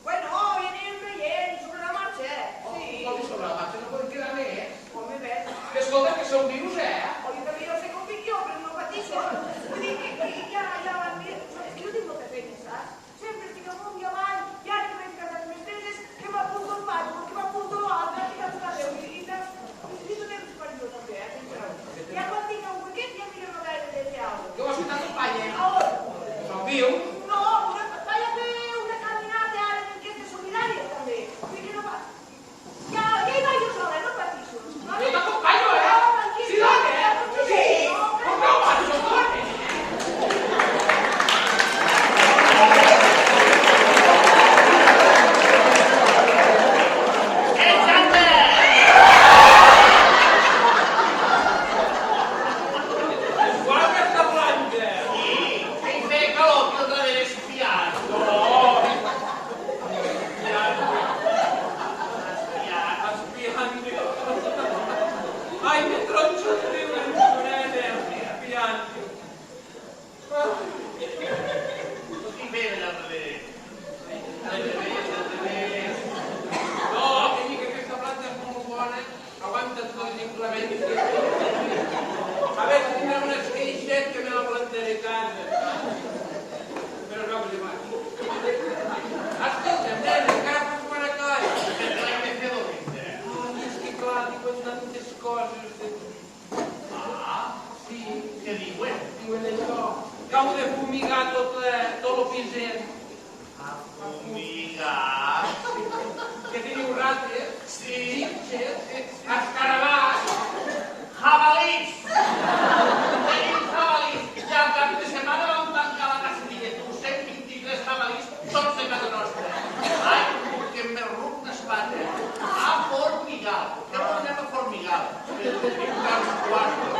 D: Bueno, vienen veient sobre la marxa, sí.
E: Vol dir sobre la marxa, no poden quedar més.
D: Home, ves.
E: Escolta, que som vius,
D: Oye, també jo sé com dic jo, però no pateixo. Vull dir que ja van dir... És que jo tinc molta feina, saps? Sempre estic amunt i avall, i ara que m'he casat més veces, que m'apunto el maig, que m'apunto l'altre, que m'apunto la Déu. I necessito temps per jo, també, sincerament. Ja quan tinc un weekend, ja miro una gaire de fer alguna
E: Que ho has fet a tot panya.
D: cosa. On?
E: Som vius.
D: No, vaig a fer una caminata ara en aquestes solidàries, també. Vull dir que no va... Ja hi vaig jo sola, no pateixo.
E: Jo t'acompanyo, Sí, dona, Sí, com no vas, jo dona. Guarda esta planta.
B: Ei, feia calor, que el darrere és fiat.
C: Ai, me tronxo el riure, Sorena, espiant.
B: No tinc bé allà darrere. Al revés.
C: No, que dic que aquesta planta és molt bona, aguanta tot simplement. A veure si tindrem un esqueixet que me la plantaré a casa. Però no, que li vaig. Escolta'm, nen, encara fas bona colla.
B: Perquè l'any de fer dolenta.
C: Ai, és que clar, diuen tantes coses.
B: Ah,
C: Sí,
B: què diuen?
C: diuen això. Que heu de fumigar tot el piset.
B: Fumigar.
C: Que teniu rates,
B: Sí.
C: xinxes, escarabats.
B: Jabalís! Tenim jabalís. Ja el cap de setmana vam tancar la casa Milletu, 123 jabalís, tots de casa nostra. Ai, que més ruc n'espata. A Formigal. Què vol anem a Formigal? Tenim tants quartos,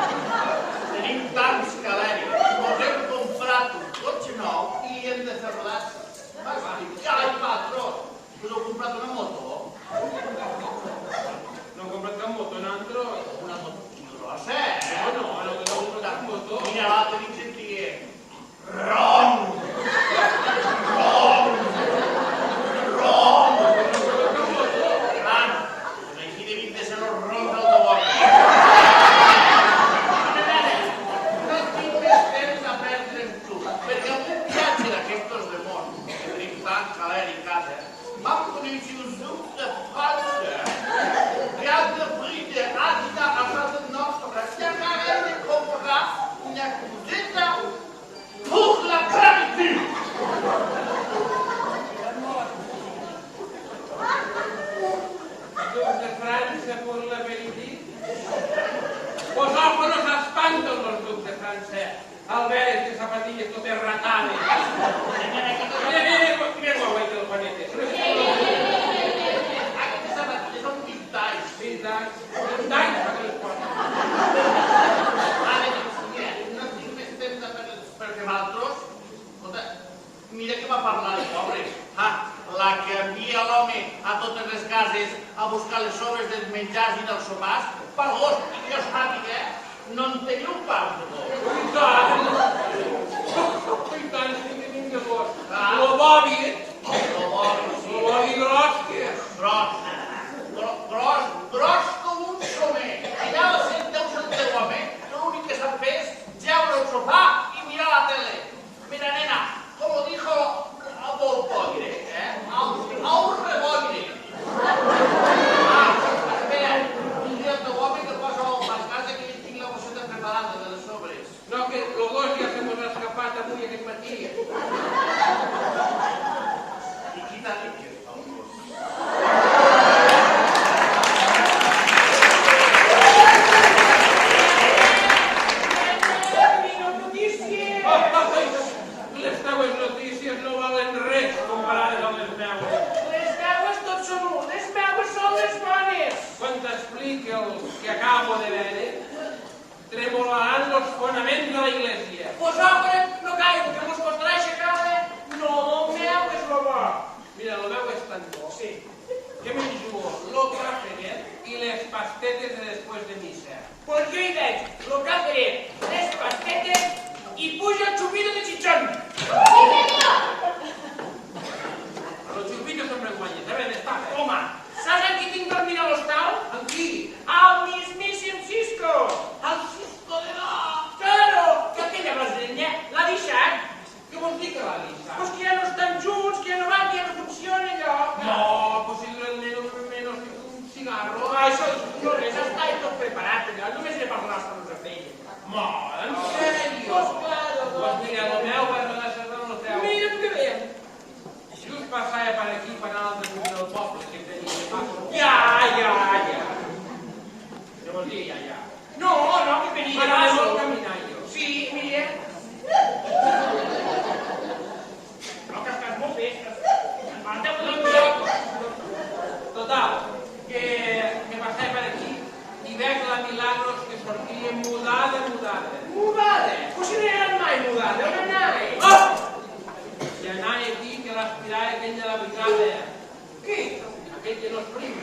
B: tenim tants caleris. Mos hem comprat un cotxe nou i hem de fer rodatge. Ai, patró, us heu comprat una moto?
C: No he comprat cap moto, nosaltres.
B: Una moto grossa,
C: No, no he comprat cap moto.
B: Mira, l'altre dia sentia... Rom! Rom! Rom! Així devien de ser els roms del Tobor. No tinc més temps a perdre amb tu, perquè en un viatge d'aquestos de món, que tenim tant caler i casa, vam conèixer un suc de falsa, real de fruita, àcida, a casa nostra, que acaba de comprar una coseta pour la clavitud.
C: Los de Francia por l'aperitiu. Vosotros nos espantan los ducs de Francia. Al veure que zapatilles totes ratades. Mira com aguanta el panete.
B: Aquestes sabatilles són pintalls.
C: 20 anys fa que les porto.
B: Ara, no tinc més temps de fer perquè vosaltres, escolta, mira que va parlar de pobres. La que envia l'home a totes les cases a buscar les sobres dels menjars i dels sopars, per gos, i que jo sàpiga, no en teniu pas de gos.
C: I tant, sí que tinc de vos. Lo Bobby gros que és.
B: Gros com un somer. Allà al centre el teu home, l'únic que sap fer és jeure al sofà i mirar la tele. Mira, nena, como dijo Volpoire, au reboire. Espera, dile al teu home que posa el mascatge que tinc la bosseta preparada de les sobres.
C: No, que el gos ja se mos ha escapat avui aquest matí.
B: I qui t'ha dit que és el gos?
C: iglesia.
E: Vosaltres no caigo, que vos costarà aixecar-la. No, meu, és lo bo.
C: Mira, el meu és tan bo.
E: Sí.
C: Que me'n jugo lo caferet i les pastetes de després de missa.
E: Pues jo hi veig lo caferet, les pastetes i puja el xupito de xitxón.
F: Sí, senyor!
C: Los xupitos sempre guanyen, a veure, està bé.
E: Home, saps amb qui tinc dormint a l'hostal?
C: Amb qui?
E: Al mismíssim Cisco.
C: El Cisco de la...
E: Claro, que aquella brasileña l'ha deixat.
C: Què vols dir que l'ha deixat?
E: Pues que ja no estan junts, que ja no van, que ja no funciona allò.
C: No, pues si dura menos que un cigarro.
E: Ah, això no res, està tot preparat allò, només he parlat amb els afeis.
C: En sèrio?
E: Pues claro,
C: Pues mira, el meu va relacionar amb el teu.
E: Mira que bé.
C: Just passava per aquí, per altre punt del poble, que tenia de passo.
E: Ja.
C: Què vols dir, ja?
E: No, que venia de
C: M'agrada
E: paso.
C: molt caminar, jo.
E: Sí, mira. No, que estàs molt bé. Marta,
C: Total, que passava per aquí i veig la Milagros que sortia mudada.
E: Mudada? Pues si no hi ha mai mudada, on anava?
C: Oh! I anava aquí que l'aspirava aquell de la brigada.
E: Qui?
C: Aquell que no és prim.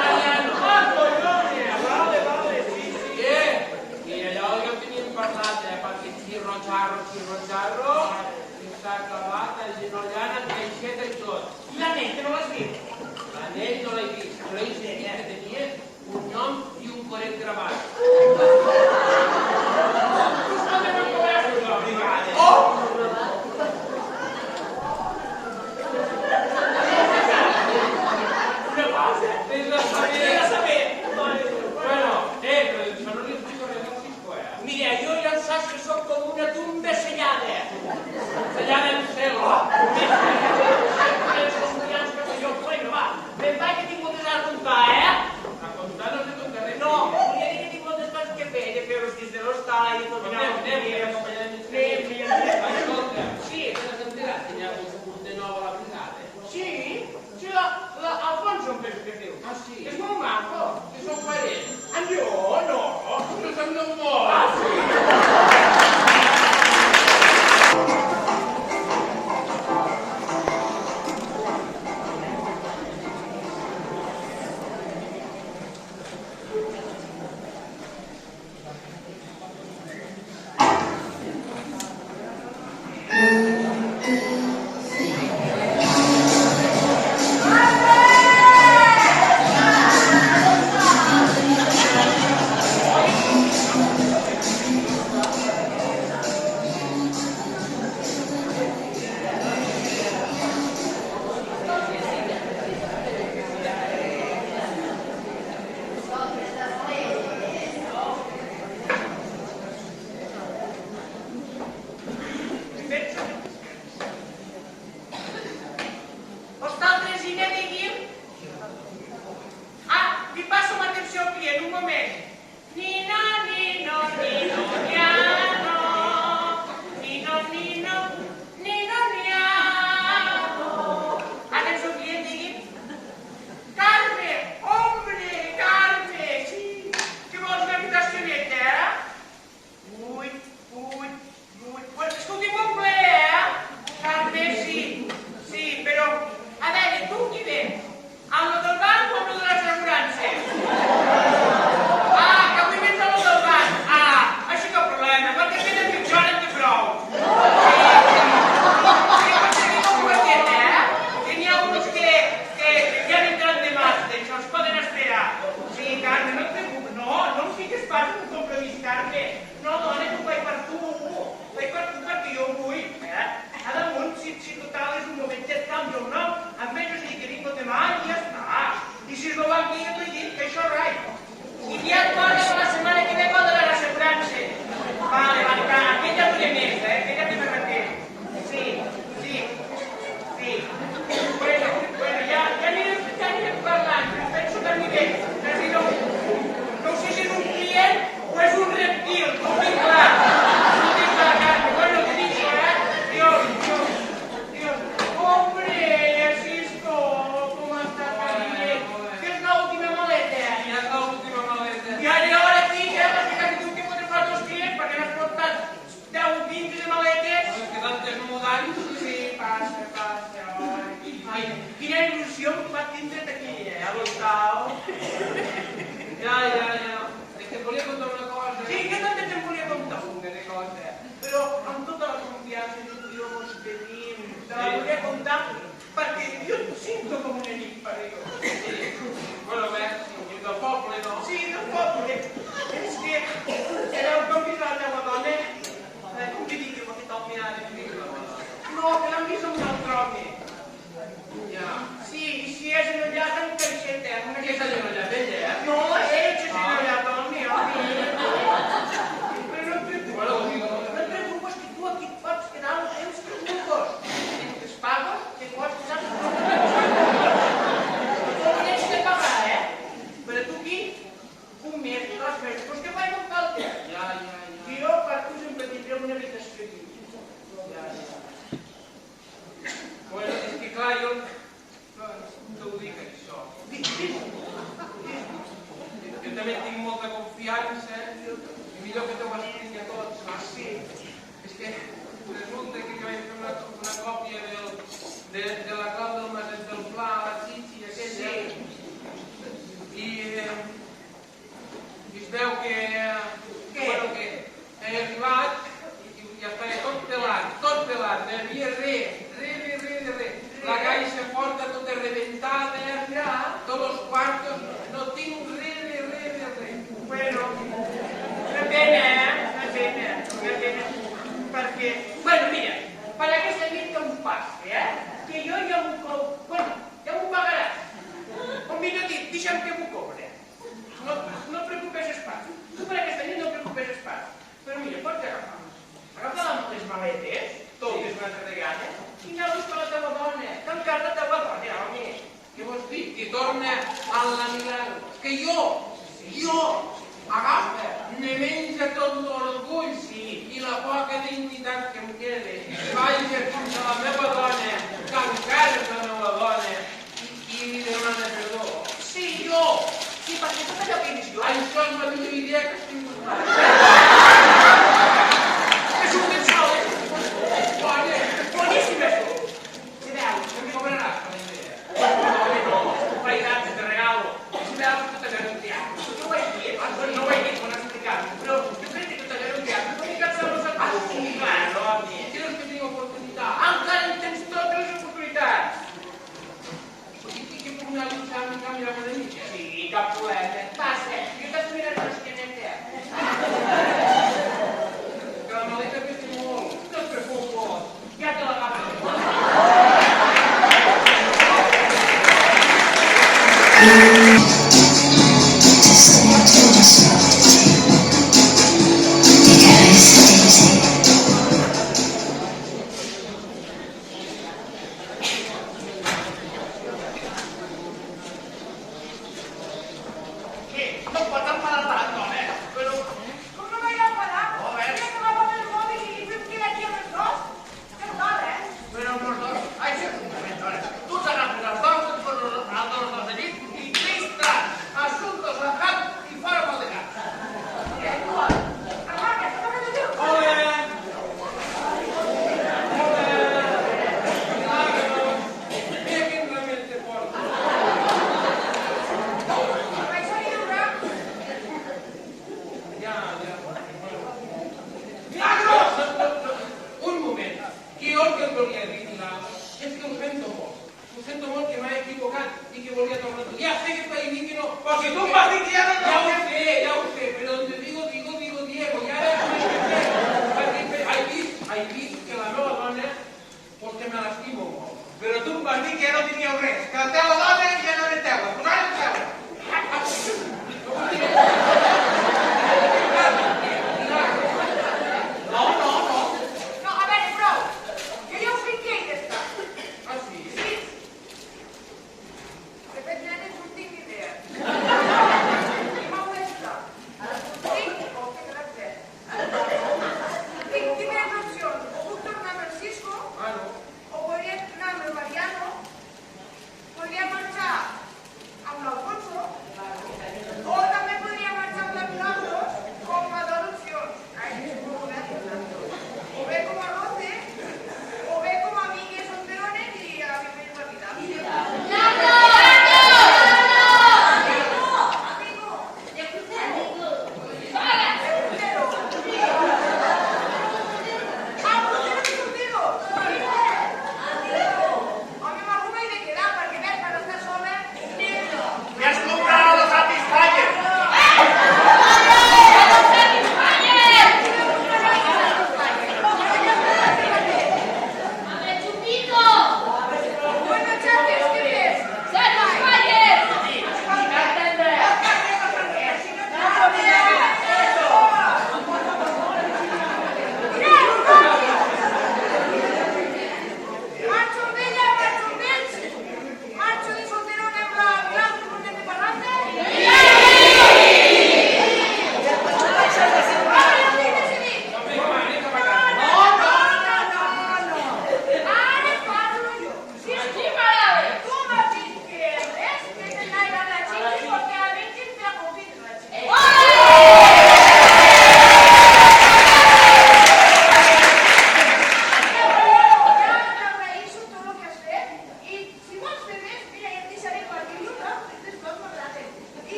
E: Mariano. Ah, collone, vale, sí.
C: I allò que teníem parlat, perquè xirro-xarro, i s'ha acabat agenollant amb caixeta i tot.
E: I l'anell, que no l'has vist?
C: L'anell no l'he vist, però he sentit que tenia un nom i un coret gravat.
E: Tu també no coneixes la brigada.
C: Oh!
E: Una cosa.
C: Tens de saber.
E: He de saber.
C: Bueno, però això no li explico res al Cisco,
E: Mira, jo ja saps que sóc com una tumba sellada.
C: Sellada en cel.
E: Bueno, va, me'n vaig que tinc moltes coses a contar,
C: A contar no sé contar res.
E: No, volia dir que tinc moltes coses que fer, de fer els dies de l'hostal i tot.
C: Anem, acompanyant Escolta,
E: Sí,
C: t'has enterat que hi ha un de nou a la brigada?
E: sí, l'Alfonso em penso que es diu.
C: Ah, sí?
E: És molt maco.
C: Que són parents?
E: En jo, no.
C: No se'n deu molt.
E: Ah, sí?
B: preguntar-li, perquè jo em sento com un amic per ell.
C: Bueno, bé, del poble, no?
B: Sí, del poble. És que era un cop vist la meva dona, com que digui, m'ha fet el mirada, no, que l'han vist amb un altre home.
C: Ja.
B: Sí, i si és enollat amb carixeta.
C: Què s'ha enollat ella, eh?
B: No, ell s'ha enollat amb mi, però no et preocupes que tu aquí et pots quedar el temps que tu vols. Si es paga, te pots quedar el no tens de pagar, però tu aquí, un mes, 2 mesos, doncs que faig un falta.
C: Ja.
B: Jo per tu sempre tindré una habitació aquí.
C: Ja. Bueno, és que clar, jo t'ho dic, això. Jo també tinc molta confiança, i millor que t'ho expliqui a tots.
B: Ah, sí?
C: És que resulta que vaig fer una còpia de la clau del Maset del Pla, la Xixi, aquella, i es veu que he arribat i ja estava tot pelat, no hi havia res. La caixa forta tota reventada, tots els quartos, no tinc res.
B: Bueno, una pena, perquè, bueno, mira, per aquesta nit que em passi, que jo ja m'ho pagaràs. O millor dit, deixa'm que m'ho cobre. No et preocupes pas. Tu per aquesta nit no et preocupes pas. Però mira, pots agafar les maletes, totes una altra vegada, i anar a buscar la teva dona, tancar la teva dona, home.
C: Què vols dir? Que torna a la Milagro. Que jo agafa, me menja tot l'orgull i la poca dignitat que em queda i vaig fins a la meva dona, que encara és la meva dona, i li demana perdó.
B: Sí, jo. Sí, perquè tot allò que dius jo...
C: Això és la millor idea que estic buscant.
B: És un pensal,
C: Guanya,
B: boníssim, això. Si veus,
C: em cobraràs per la idea.
B: no, pairats de regalo. Si veus, tot allò no t'hi ha. No ho he dit, no ho he dit, quan has explicat. Però jo crec que tot allò no t'hi ha. No m'he cansat los a tu. Sí, claro, home.
C: Creus que tinc oportunitat?
B: Encara en tens totes les oportunitats.
C: I que puc anar a luchar en canvi la meva mica?
B: Sí, cap problema. Passa, jo t'has mirat l'esqueneta.
C: Que la maleta pesa molt.
B: No et preocupes, ja te l'agafo. Què? No em pots enfadar tant, dona? Però...
D: Com no vaig enfadar? Ja que va amb el mòbil i vam quedar aquí amb els dos. Que no,
B: Però amb els dos... Ai, sí, un moment, dona. Tu t'agafes els dos, et poses els dos de llit i tristes, assumptes al cap i fora amb el de cap.
D: Armada, què vas a dir?
C: Hola! Mira quin remei te porto.
D: Vaig a riure.
C: Ja. Milagros! Un moment. Que jo el que et volia dir, Milagros, és que ho sento molt. Ho sento molt que m'he equivocat i que volia tornar. Ja sé que t'he dit que no... Però si tu em vas dir que ja no